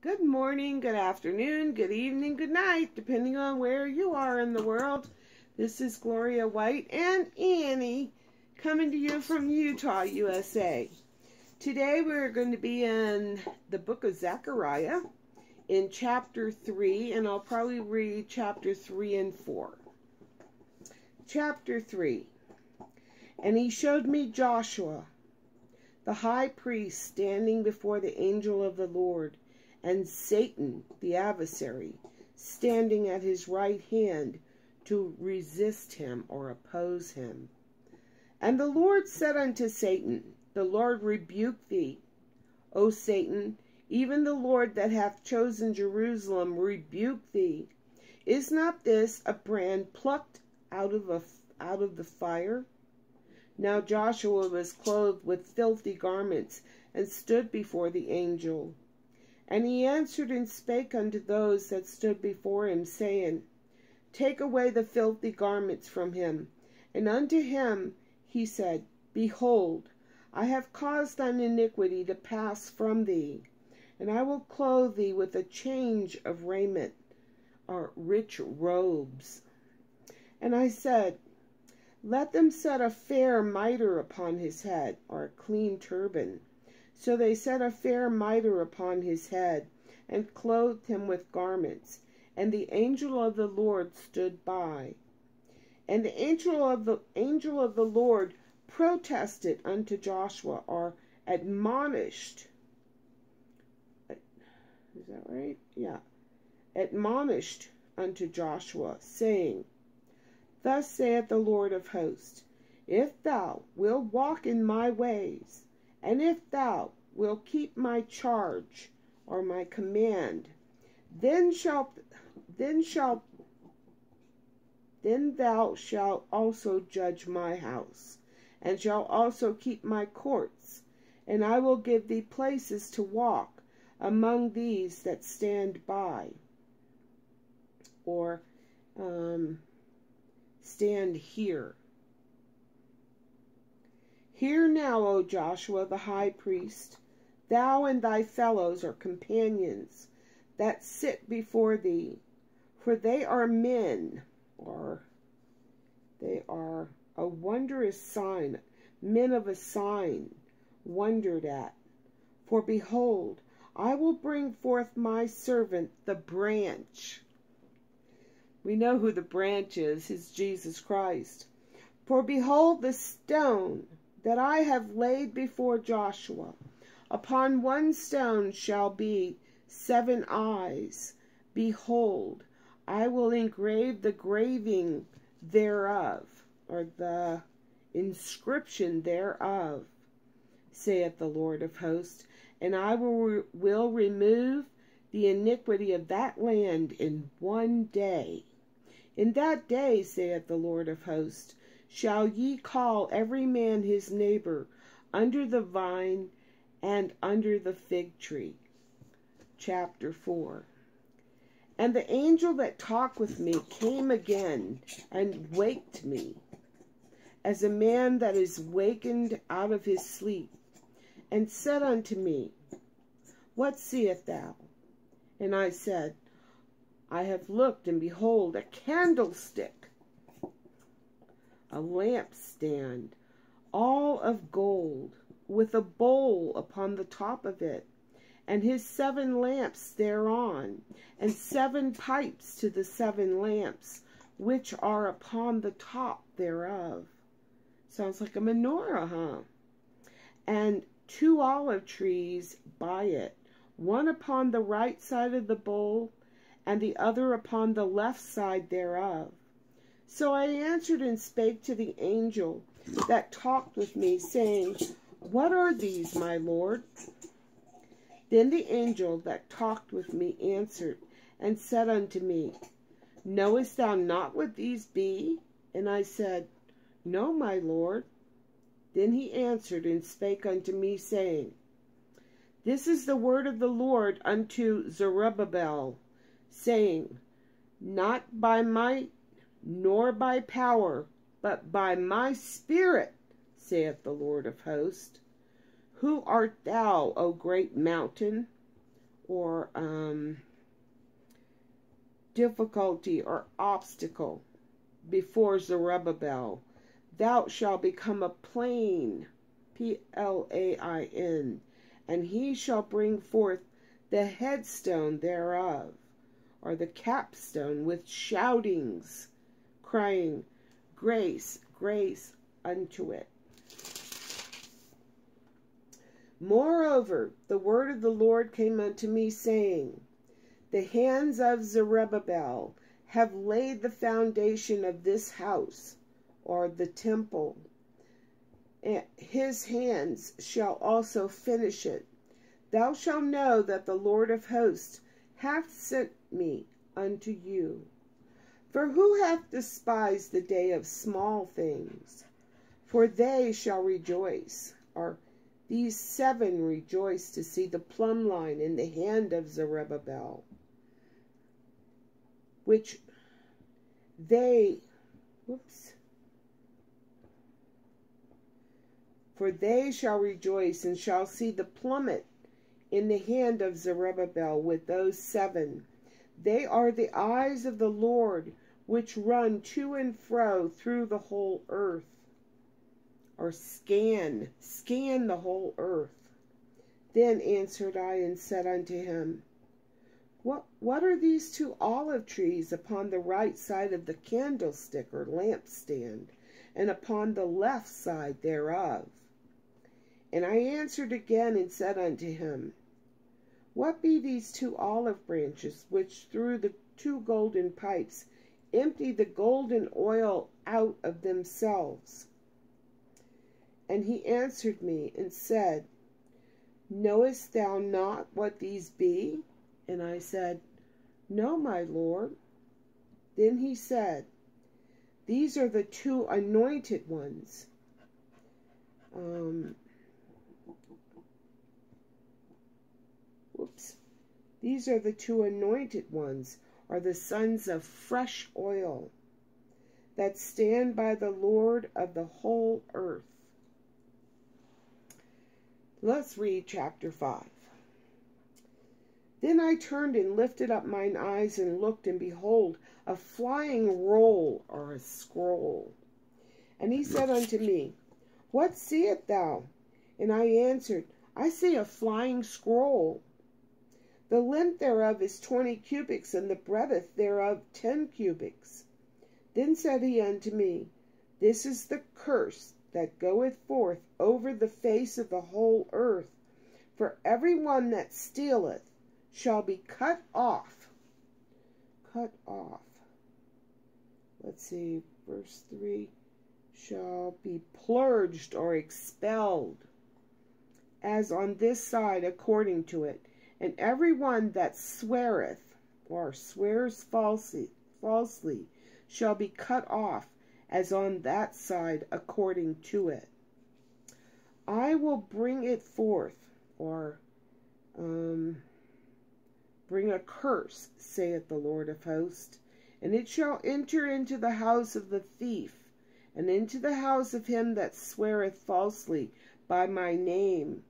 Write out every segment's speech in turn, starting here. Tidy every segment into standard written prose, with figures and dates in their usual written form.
Good morning, good afternoon, good evening, good night, depending on where you are in the world. This is Gloria White and Annie coming to you from Utah, USA. Today we're going to be in the book of Zechariah in chapter 3, and I'll probably read chapter 3 and 4. Chapter 3. And he showed me Joshua, the high priest, standing before the angel of the Lord, and Satan, the adversary, standing at his right hand to resist him or oppose him. And the Lord said unto Satan, the Lord rebuke thee, O Satan, even the Lord that hath chosen Jerusalem rebuke thee. Is not this a brand plucked out of the fire? Now Joshua was clothed with filthy garments, and stood before the angel. And he answered and spake unto those that stood before him, saying, Take away the filthy garments from him. And unto him he said, Behold, I have caused thine iniquity to pass from thee, and I will clothe thee with a change of raiment, or rich robes. And I said, Let them set a fair mitre upon his head, or a clean turban. So they set a fair mitre upon his head, and clothed him with garments. And the angel of the Lord stood by. And the angel of the Lord protested unto Joshua, or admonished. Is that right? Yeah. Admonished unto Joshua, saying, Thus saith the Lord of hosts, If thou wilt walk in my ways, and if thou wilt keep my charge, or my command, then thou shalt also judge my house, and shalt also keep my courts, and I will give thee places to walk among these that stand by, or stand here. Hear now, O Joshua the high priest, thou and thy fellows or companions that sit before thee, for they are men, or they are a wondrous sign, men of a sign, wondered at. For behold, I will bring forth my servant the branch. We know who the branch is Jesus Christ. For behold, the stone that I have laid before Joshua, upon one stone shall be 7 eyes. Behold, I will engrave the graving thereof, or the inscription thereof, saith the Lord of hosts, and I will remove the iniquity of that land in one day. In that day, saith the Lord of hosts, shall ye call every man his neighbor under the vine and under the fig tree. Chapter 4. And the angel that talked with me came again and waked me, as a man that is wakened out of his sleep, and said unto me, What seest thou? And I said, I have looked, and behold, a candlestick, a lampstand, all of gold, with a bowl upon the top of it, and his 7 lamps thereon, and 7 pipes to the 7 lamps, which are upon the top thereof. Sounds like a menorah, huh? And 2 olive trees by it, one upon the right side of the bowl, and the other upon the left side thereof. So I answered and spake to the angel that talked with me, saying, What are these, my Lord? Then the angel that talked with me answered and said unto me, Knowest thou not what these be? And I said, No, my Lord. Then he answered and spake unto me, saying, This is the word of the Lord unto Zerubbabel, saying, Not by might, nor by power, but by my spirit, saith the Lord of hosts. Who art thou, O great mountain? or difficulty or obstacle before Zerubbabel. Thou shalt become a plain, Plain, and he shall bring forth the headstone thereof, or the capstone, with shoutings, crying, Grace, grace unto it. Moreover, the word of the Lord came unto me, saying, The hands of Zerubbabel have laid the foundation of this house, or the temple. And his hands shall also finish it. Thou shalt know that the Lord of hosts hath sent me unto you. For who hath despised the day of small things? For they shall rejoice, or these 7 rejoice to see the plumb line in the hand of Zerubbabel, which they, for they shall rejoice and shall see the plummet in the hand of Zerubbabel with those 7. They are the eyes of the Lord, which run to and fro through the whole earth, or scan the whole earth. Then answered I and said unto him, What are these 2 olive trees upon the right side of the candlestick or lampstand, and upon the left side thereof? And I answered again and said unto him, What be these 2 olive branches, which through the 2 golden pipes empty the golden oil out of themselves? And he answered me and said, Knowest thou not what these be? And I said, No, my Lord. Then he said, These are the 2 anointed ones. These are the 2 anointed ones, or the sons of fresh oil, that stand by the Lord of the whole earth. Let's read chapter 5. Then I turned and lifted up mine eyes and looked, and behold, a flying roll, or a scroll. And he said unto me, What seest thou? And I answered, I see a flying scroll. The length thereof is 20 cubits, and the breadth thereof 10 cubits. Then said he unto me, This is the curse that goeth forth over the face of the whole earth. For every one that stealeth shall be cut off. Cut off. Let's see, verse 3. Shall be purged or expelled, as on this side according to it. And every one that sweareth, or swears falsely, shall be cut off, as on that side according to it. I will bring it forth, or bring a curse, saith the Lord of hosts, and it shall enter into the house of the thief, and into the house of him that sweareth falsely by my name,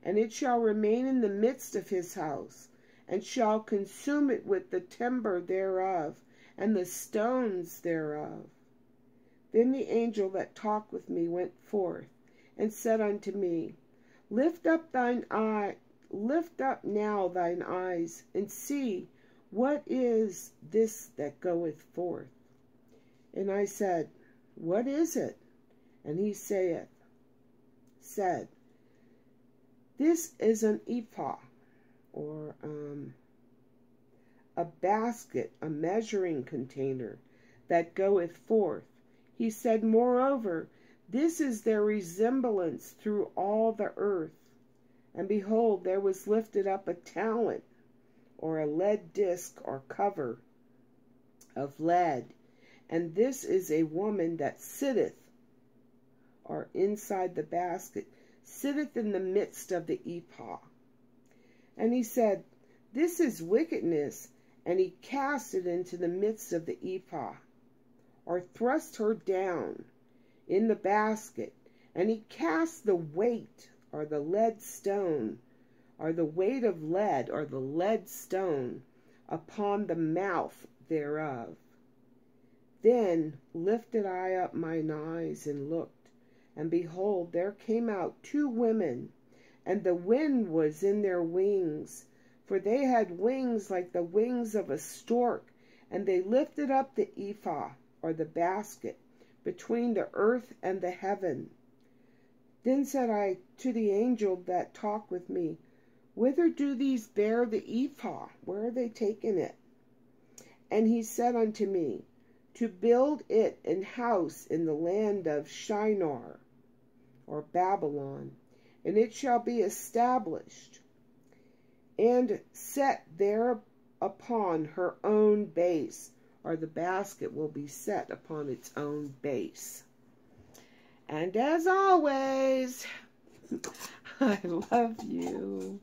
and it shall remain in the midst of his house, and shall consume it with the timber thereof, and the stones thereof. Then the angel that talked with me went forth, and said unto me, Lift up now thine eyes, and see, what is this that goeth forth? And I said, What is it? And he said, This is an ephah, or a basket, a measuring container, that goeth forth. He said, Moreover, this is their resemblance through all the earth. And behold, there was lifted up a talent, or a lead disc, or cover of lead. And this is a woman that sitteth, or inside the basket, sitteth in the midst of the ephah. And he said, This is wickedness. And he cast it into the midst of the ephah, or thrust her down in the basket. And he cast the weight, or the lead stone, are the weight of lead, or the lead stone, upon the mouth thereof. Then lifted I up mine eyes and looked, and behold, there came out 2 women, and the wind was in their wings, for they had wings like the wings of a stork, and they lifted up the ephah, or the basket, between the earth and the heaven. Then said I to the angel that talked with me, Whither do these bear the ephah? Where are they taking it? And he said unto me, To build it an house in the land of Shinar, or Babylon, and it shall be established, and set there upon her own base, or the basket will be set upon its own base. And as always, I love you.